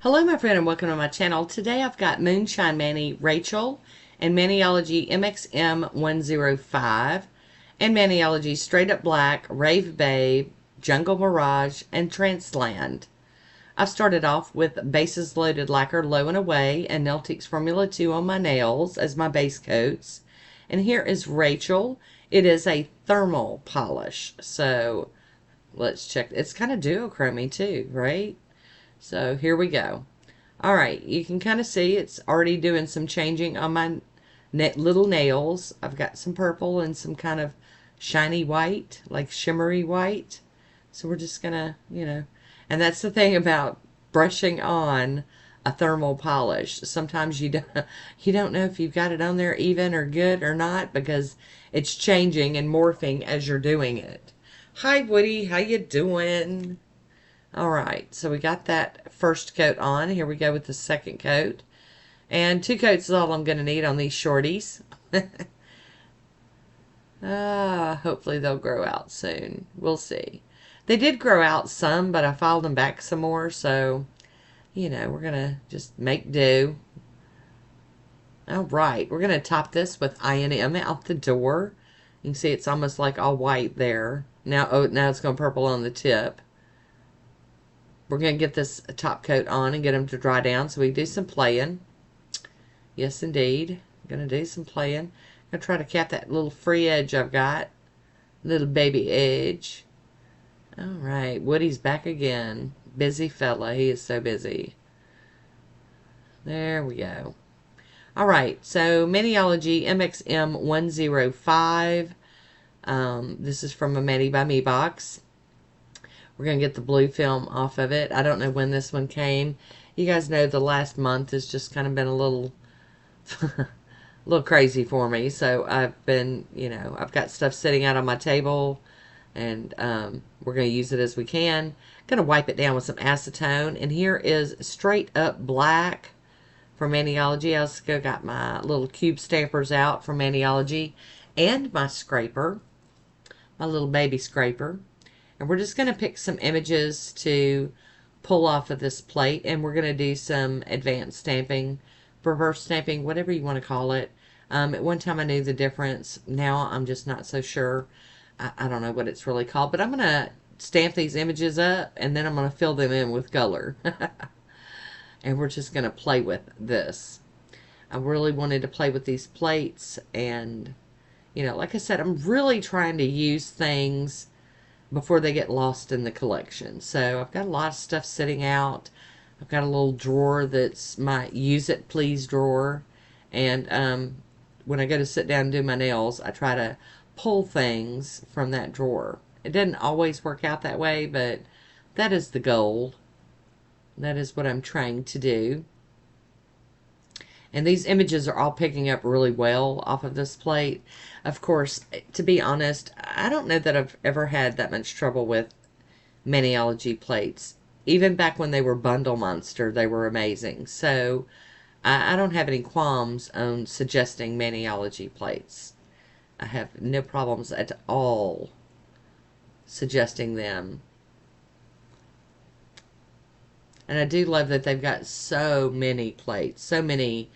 Hello my friend and welcome to my channel. Today I've got Moonshine Manny Rachel and Maniology MXM105 and Maniology Straight Up Black, Rave Babe, Jungle Mirage, and Transland. I've started off with Bases Loaded Lacquer Low and Away and Nailtix Formula 2 on my nails as my base coats. And here is Rachel. It is a thermal polish. So let's check. It's kind of duochrome too, right? So here we go. All right, you can kind of see it's already doing some changing on my little nails. I've got some purple and some kind of shiny white, like shimmery white. So we're just gonna, and that's the thing about brushing on a thermal polish. Sometimes you don't know if you've got it on there even or good or not because it's changing and morphing as you're doing it. Hi Woody, how you doing? All right, so we got that first coat on. Here we go with the second coat. And 2 coats is all I'm going to need on these shorties. Hopefully they'll grow out soon. We'll see. They did grow out some, but I filed them back some more, so, we're going to just make do. All right, we're going to top this with I&M out the door. You can see it's almost like all white there. Now it's going purple on the tip. We're going to get this top coat on and get them to dry down so we can do some playing. Yes, indeed. I'm going to do some playing. I'm going to try to cap that little free edge I've got. Little baby edge. All right. Woody's back again. Busy fella. He is so busy. There we go. All right. So, Maniology MXM105. This is from a Mani by Me box. We're going to get the blue film off of it. I don't know when this one came. You guys know the last month has just kind of been a little crazy for me. So I've been, I've got stuff sitting out on my table and we're going to use it as we can. Going to wipe it down with some acetone. And here is Straight Up Black from Maniology. I also got my little cube stampers out from Maniology and my scraper, my little baby scraper. And we're just going to pick some images to pull off of this plate. And we're going to do some advanced stamping, reverse stamping, whatever you want to call it. At one time I knew the difference. Now I'm just not so sure. I don't know what it's really called. But I'm going to stamp these images up. And then I'm going to fill them in with color. And we're just going to play with this. I really wanted to play with these plates. And, like I said, I'm really trying to use things before they get lost in the collection. So I've got a lot of stuff sitting out. I've got a little drawer that's my use it please drawer. And when I go to sit down and do my nails, I try to pull things from that drawer. It doesn't always work out that way, but that is the goal. That is what I'm trying to do. And these images are all picking up really well off of this plate. Of course, to be honest, I don't know that I've ever had that much trouble with Maniology plates. Even back when they were Bundle Monster, they were amazing. So, I don't have any qualms on suggesting Maniology plates. I have no problems at all suggesting them. And I do love that they've got so many plates, so many,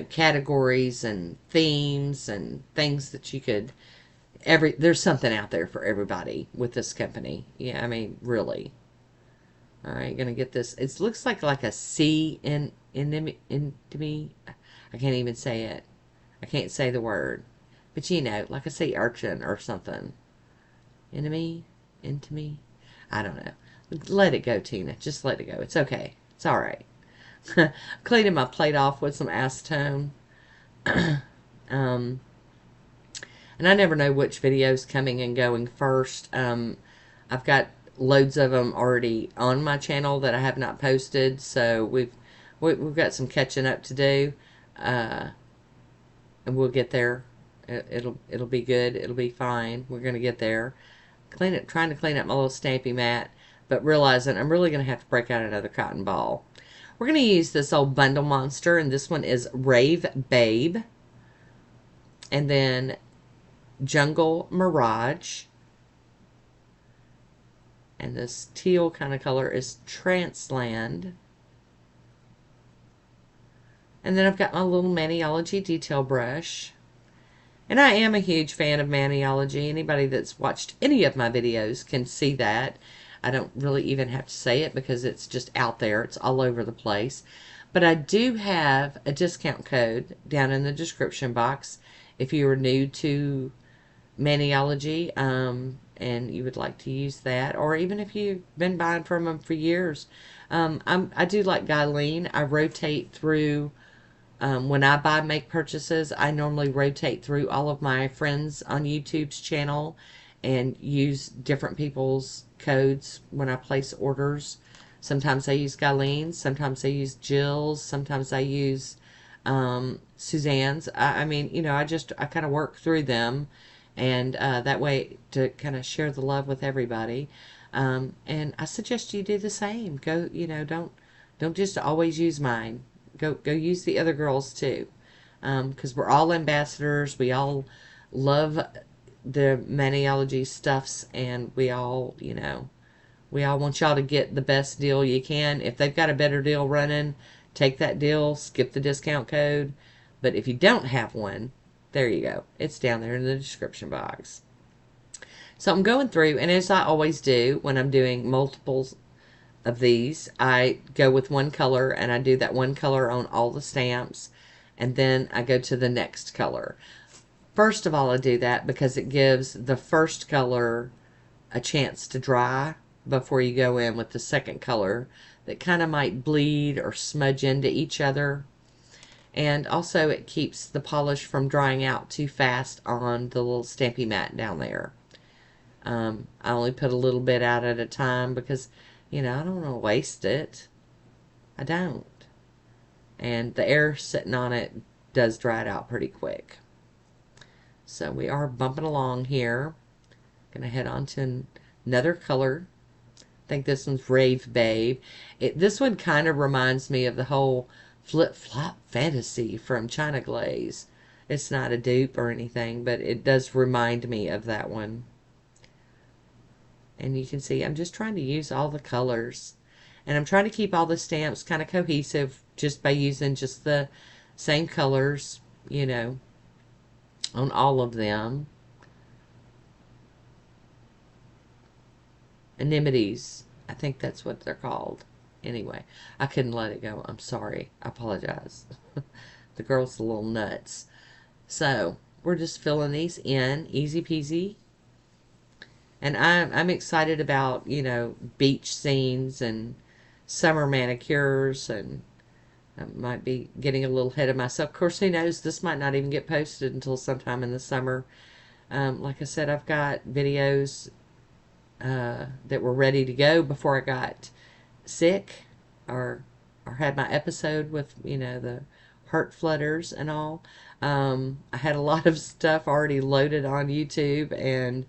categories and themes and things that you could, there's something out there for everybody with this company. Yeah, I mean, really. All right, gonna get this. It looks like a sea in me. I can't even say it. I can't say the word. But like a sea urchin or something. Into me. I don't know. Let it go, Tina. Just let it go. It's okay. It's all right. Cleaning my plate off with some acetone. And I never know which video's coming and going first. I've got loads of them already on my channel that I have not posted, so we've got some catching up to do, and we'll get there. It'll be good. It'll be fine. We're gonna get there. Trying to clean up my little stampy mat, but realizing I'm really gonna have to break out another cotton ball. We're gonna use this old Bundle Monster, and this one is Rave Babe, and then Jungle Mirage. And this teal kind of color is Transland. And then I've got my little Maniology detail brush. And I am a huge fan of Maniology. Anybody that's watched any of my videos can see that. I don't really even have to say it because it's just out there. It's all over the place. But I do have a discount code down in the description box if you are new to Maniology and you would like to use that, or even if you've been buying from them for years. I do like Guyline. I rotate through when I make purchases, I normally rotate through all of my friends on YouTube's channel and use different people's codes when I place orders. Sometimes I use Guylene's, sometimes I use Jill's, sometimes I use Suzanne's. I mean, you know, I kind of work through them, and that way to kind of share the love with everybody. And I suggest you do the same. Go, you know, don't just always use mine. Go use the other girls too, because we're all ambassadors. We all love the Maniology stuffs, and we all, you know, we all want y'all to get the best deal you can. If they've got a better deal running, take that deal, skip the discount code. But if you don't have one, there you go. It's down there in the description box. So I'm going through, and as I always do when I'm doing multiples of these, I go with one color and I do that one color on all the stamps, and then I go to the next color. First of all, I do that because it gives the first color a chance to dry before you go in with the second color that kind of might bleed or smudge into each other. And also it keeps the polish from drying out too fast on the little stampy mat down there. I only put a little bit out at a time because, you know, I don't want to waste it. I don't. And the air sitting on it does dry it out pretty quick. So we are bumping along here. Gonna head on to another color. I think this one's Rave Babe. This one kind of reminds me of the whole flip-flop fantasy from China Glaze. It's not a dupe or anything, but it does remind me of that one. And you can see I'm just trying to use all the colors. And I'm trying to keep all the stamps kind of cohesive just by using just the same colors, you know, on all of them. Anemones. I think that's what they're called. Anyway, I couldn't let it go. I'm sorry. I apologize. The girl's a little nuts. So, we're just filling these in. Easy peasy. And I'm excited about, you know, beach scenes and summer manicures, and I might be getting a little ahead of myself. Of course, who knows? This might not even get posted until sometime in the summer. Like I said, I've got videos that were ready to go before I got sick or had my episode with, you know, the heart flutters and all. I had a lot of stuff already loaded on YouTube, and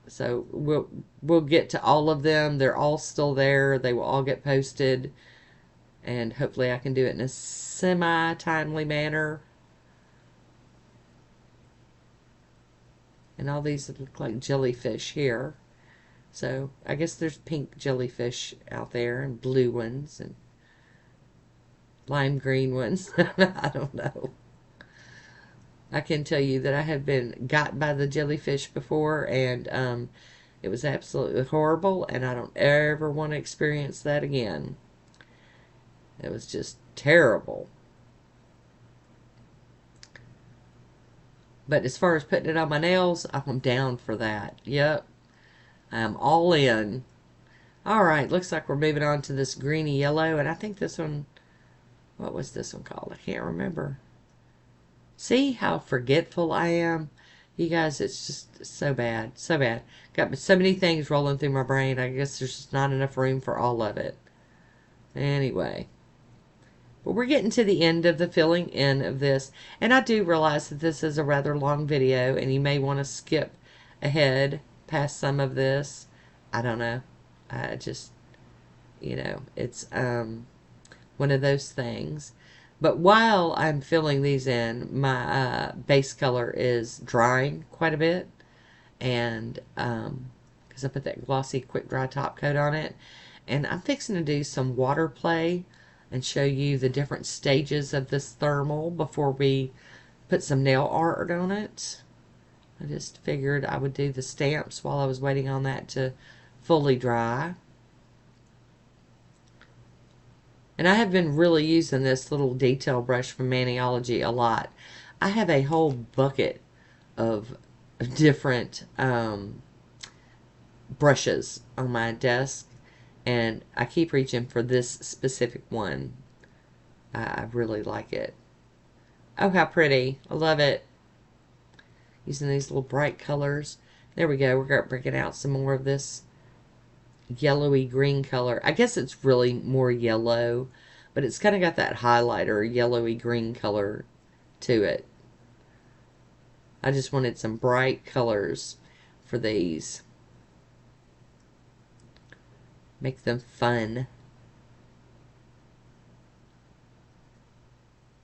so we'll get to all of them. They're all still there. They will all get posted, and hopefully I can do it in a semi-timely manner. And all these look like jellyfish here. So I guess there's pink jellyfish out there and blue ones and lime green ones. I don't know. I can tell you that I have been got by the jellyfish before, and it was absolutely horrible, and I don't ever want to experience that again. It was just terrible. But as far as putting it on my nails, I'm down for that. Yep. I'm all in. Alright, looks like we're moving on to this greeny yellow, and I think this one, what was this one called? I can't remember. See how forgetful I am? You guys, it's just so bad. So bad. Got so many things rolling through my brain. I guess there's just not enough room for all of it. Anyway. But we're getting to the end of the filling in of this. And I do realize that this is a rather long video, and you may want to skip ahead past some of this. I don't know. I just, you know, it's one of those things. But while I'm filling these in, my base color is drying quite a bit. And because I put that glossy quick dry top coat on it. And I'm fixing to do some water play and show you the different stages of this thermal before we put some nail art on it. I just figured I would do the stamps while I was waiting on that to fully dry. And I have been really using this little detail brush from Maniology a lot. I have a whole bucket of different brushes on my desk, and I keep reaching for this specific one. I really like it. Oh, how pretty. I love it. Using these little bright colors. There we go. We're breaking out some more of this yellowy green color. I guess it's really more yellow, but it's kind of got that highlighter yellowy green color to it. I just wanted some bright colors for these. Make them fun.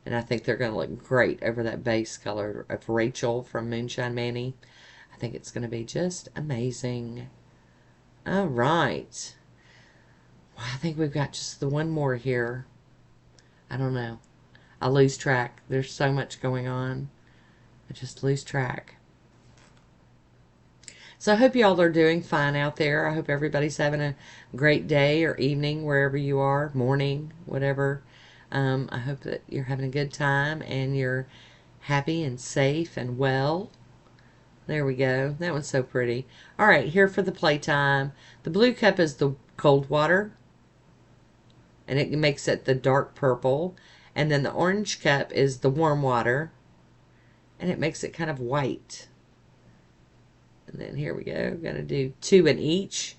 And I think they're going to look great over that base color of Rachel from Moonshine Manny. I think it's going to be just amazing. All right. Well, I think we've got just the one more here. I don't know. I lose track. There's so much going on. I just lose track. So I hope y'all are doing fine out there. I hope everybody's having a great day or evening wherever you are, morning, whatever. I hope that you're having a good time and you're happy and safe and well. There we go. That one's so pretty. All right, here for the playtime. The blue cup is the cold water, and it makes it the dark purple. And then the orange cup is the warm water, and it makes it kind of white. And then here we go. I'm going to do 2 in each.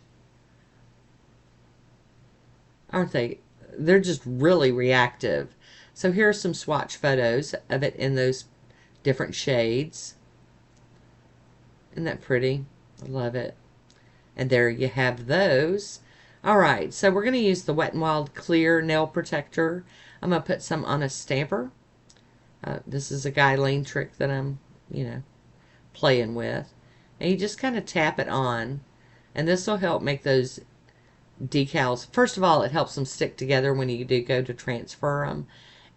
Aren't they? They're just really reactive. So here are some swatch photos of it in those different shades. Isn't that pretty? I love it. And there you have those. Alright, so we're going to use the Wet n Wild Clear Nail Protector. I'm going to put some on a stamper. This is a guideline trick that I'm, playing with. And you just kind of tap it on. And this will help make those decals. First of all, it helps them stick together when you do go to transfer them.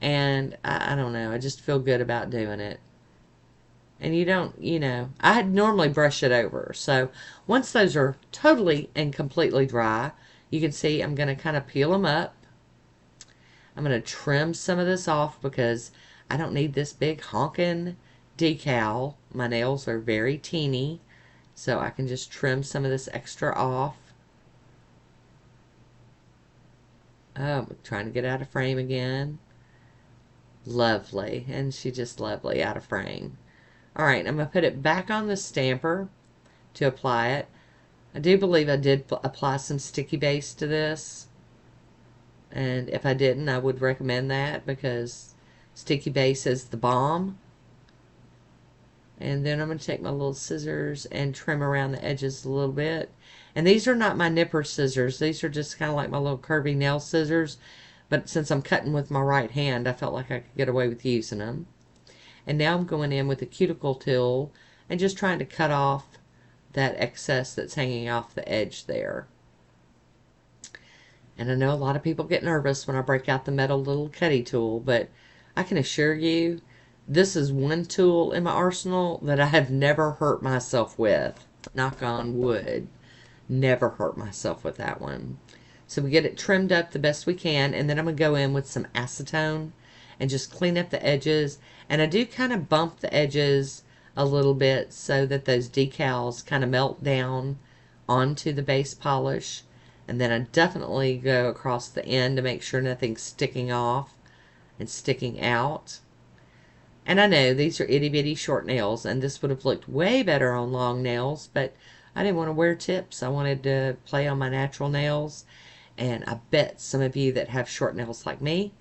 And I don't know, I just feel good about doing it. And you don't, I normally brush it over. So once those are totally and completely dry, you can see I'm going to kind of peel them up. I'm going to trim some of this off because I don't need this big honking decal. My nails are very teeny, so I can just trim some of this extra off. Oh, I'm trying to get out of frame again. Lovely. And she's just lovely out of frame. Alright, I'm going to put it back on the stamper to apply it. I do believe I did apply some sticky base to this. And if I didn't, I would recommend that because sticky base is the bomb. And then I'm going to take my little scissors and trim around the edges a little bit. And these are not my nipper scissors. These are just kind of like my little curvy nail scissors. But since I'm cutting with my right hand, I felt like I could get away with using them. And now I'm going in with the cuticle tool and just trying to cut off that excess that's hanging off the edge there. And I know a lot of people get nervous when I break out the metal little cutty tool, but I can assure you, this is one tool in my arsenal that I have never hurt myself with. Knock on wood. Never hurt myself with that one. So we get it trimmed up the best we can, and then I'm going to go in with some acetone and just clean up the edges. And I do kind of bump the edges a little bit so that those decals kind of melt down onto the base polish. And then I definitely go across the end to make sure nothing's sticking off and sticking out. And I know these are itty bitty short nails, and this would have looked way better on long nails, but I didn't want to wear tips. I wanted to play on my natural nails. And I bet some of you that have short nails like me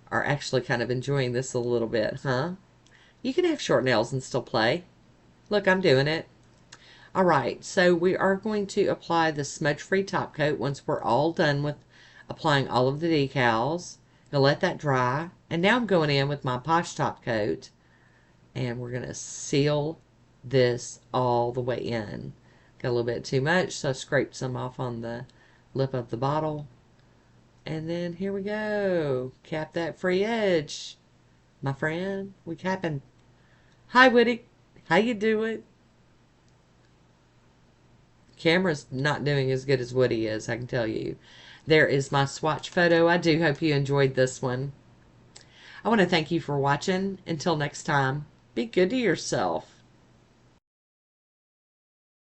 are actually kind of enjoying this a little bit, huh? You can have short nails and still play. Look, I'm doing it. Alright, so we are going to apply the smudge-free top coat once we're all done with applying all of the decals. Gonna let that dry. And now I'm going in with my Posh top coat. And we're going to seal this all the way in. Got a little bit too much, so I scraped some off on the lip of the bottle. And then here we go. Cap that free edge. My friend, we capping. Hi, Woody. How you doing? Camera's not doing as good as Woody is, I can tell you. There is my swatch photo. I do hope you enjoyed this one. I want to thank you for watching. Until next time, be good to yourself.